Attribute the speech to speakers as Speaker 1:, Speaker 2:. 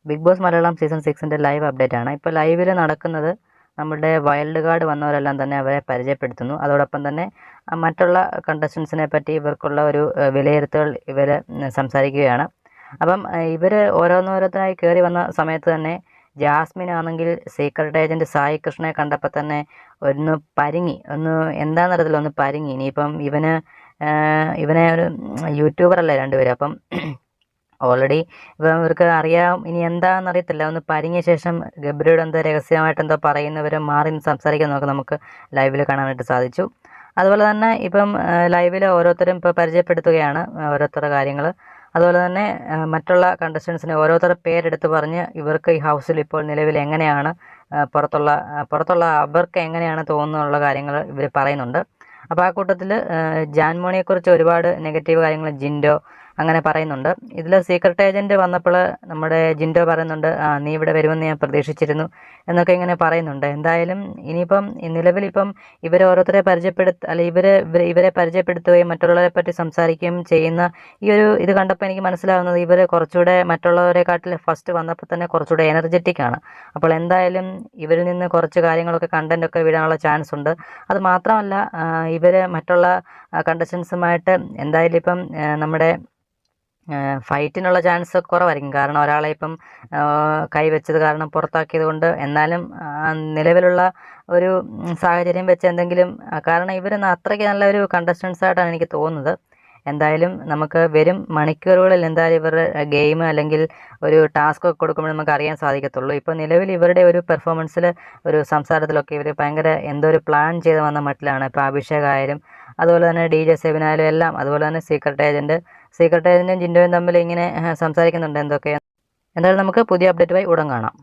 Speaker 1: Big Boss Malayalam season 6ൻ്റെ live update ആണ്. ഇപ്പോൾ ലൈവിൽ നടക്കുന്നത് നമ്മുടെ വൈൽഡ് കാർഡ് വന്നവരെല്ലാം തന്നെ അവരെ പരിചയപ്പെടുത്തുന്നു. അതോടൊപ്പം തന്നെ മറ്റുള്ള കണ്ടസ്റ്റൻസിനെ പറ്റി ഇവർക്കുള്ള ഒരു വിലയിരുത്തൽ ഇവർ സംസാരിക്കുകയാണ്. അപ്പം ഇവർ ഓരോന്നോരോരുത്തരായി കയറി വന്ന സമയത്ത് തന്നെ ജാസ്മിൻ ആണെങ്കിൽ സീക്രട്ട് ഏജൻറ്റ് സായി കൃഷ്ണയെ കണ്ടപ്പോൾ തന്നെ ഒന്ന് പരിങ്ങി, എന്താണെന്നറിയത്തില്ല, ഒന്ന് പരിങ്ങി. ഇനിയിപ്പം ഇവനെ ഒരു യൂട്യൂബറല്ലേ രണ്ടുപേരും, അപ്പം ഓൾറെഡി ഇപ്പം ഇവർക്ക് അറിയാം ഇനി എന്താണെന്നറിയത്തില്ല. ഒന്ന് പരിങ്ങിയ ശേഷം ഗബ്രിയോട് എന്തോ രഹസ്യമായിട്ട് എന്തോ പറയുന്നവർ മാറി നിന്ന് സംസാരിക്കാൻ നമുക്ക് ലൈവിൽ കാണാനായിട്ട് സാധിച്ചു. അതുപോലെ തന്നെ ഇപ്പം ലൈവിൽ ഓരോരുത്തരും ഇപ്പോൾ പരിചയപ്പെടുത്തുകയാണ് ഓരോരുത്തരുടെ കാര്യങ്ങൾ. അതുപോലെ തന്നെ മറ്റുള്ള കണ്ടസ്റ്റൻസിനെ ഓരോരുത്തരുടെ പേരെടുത്ത് പറഞ്ഞ് ഇവർക്ക് ഈ ഹൗസിൽ ഇപ്പോൾ നിലവിൽ എങ്ങനെയാണ് പുറത്തുള്ള അവർക്ക് എങ്ങനെയാണ് തോന്നുന്നുള്ള കാര്യങ്ങൾ ഇവർ പറയുന്നുണ്ട്. അപ്പോൾ ആ കൂട്ടത്തിൽ ജാൻമോണിയെക്കുറിച്ച് ഒരുപാട് നെഗറ്റീവ് കാര്യങ്ങൾ ജിൻഡോ അങ്ങനെ പറയുന്നുണ്ട്. ഇതിൽ സീക്രട്ട് ഏജൻറ്റ് വന്നപ്പോൾ നമ്മുടെ ജിൻഡോ പറയുന്നുണ്ട്, നീ ഇവിടെ വരുമെന്ന് ഞാൻ പ്രതീക്ഷിച്ചിരുന്നു എന്നൊക്കെ ഇങ്ങനെ പറയുന്നുണ്ട്. എന്തായാലും ഇനിയിപ്പം നിലവിലിപ്പം ഇവരെ ഓരോരുത്തരെ ഇവരെ പരിചയപ്പെടുത്തുകയും മറ്റുള്ളവരെ പറ്റി സംസാരിക്കുകയും ചെയ്യുന്ന ഈ ഒരു ഇത് കണ്ടപ്പോൾ എനിക്ക് മനസ്സിലാവുന്നത് ഇവർ കുറച്ചുകൂടെ മറ്റുള്ളവരെക്കാട്ടിൽ ഫസ്റ്റ് വന്നപ്പോൾ തന്നെ കുറച്ചുകൂടെ എനർജറ്റിക് ആണ്. അപ്പോൾ എന്തായാലും ഇവരിൽ നിന്ന് കുറച്ച് കാര്യങ്ങളൊക്കെ കണ്ടൻറ്റൊക്കെ വിടാനുള്ള ചാൻസ് ഉണ്ട്. അത് മാത്രമല്ല ഇവർ മറ്റുള്ള കണ്ടസ്റ്റൻസുമായിട്ട് എന്തായാലും ഇപ്പം നമ്മുടെ ഫൈറ്റിനുള്ള ചാൻസ് കുറവായിരിക്കും. കാരണം ഒരാളെ ഇപ്പം കൈവച്ചത് കാരണം പുറത്താക്കിയത് കൊണ്ട്. എന്നാലും നിലവിലുള്ള ഒരു സാഹചര്യം വെച്ച് എന്തെങ്കിലും, കാരണം ഇവരൊന്ന് അത്രയ്ക്ക് നല്ലൊരു കണ്ടസ്റ്റൻസ് ആയിട്ടാണ് എനിക്ക് തോന്നുന്നത്. എന്തായാലും നമുക്ക് വരും മണിക്കൂറുകളിൽ എന്തായാലും ഇവരുടെ ഗെയിം അല്ലെങ്കിൽ ഒരു ടാസ്ക് ഒക്കെ കൊടുക്കുമ്പോൾ നമുക്ക് അറിയാൻ സാധിക്കത്തുള്ളൂ. ഇപ്പോൾ നിലവിൽ ഇവരുടെ ഒരു പെർഫോമൻസിൽ ഒരു സംസാരത്തിലൊക്കെ ഇവർ ഭയങ്കര എന്തോ ഒരു പ്ലാൻ ചെയ്ത് വന്ന മട്ടിലാണ്. ഇപ്പോൾ അഭിഷേക് ആയാലും അതുപോലെ തന്നെ DJ സെവിനായാലും എല്ലാം, അതുപോലെ തന്നെ സീക്രട്ട് ഏജൻറ്റും ജിൻഡോയും തമ്മിൽ ഇങ്ങനെ സംസാരിക്കുന്നുണ്ട് എന്തൊക്കെ. എന്തായാലും നമുക്ക് പുതിയ അപ്ഡേറ്റുമായി ഉടൻ കാണാം.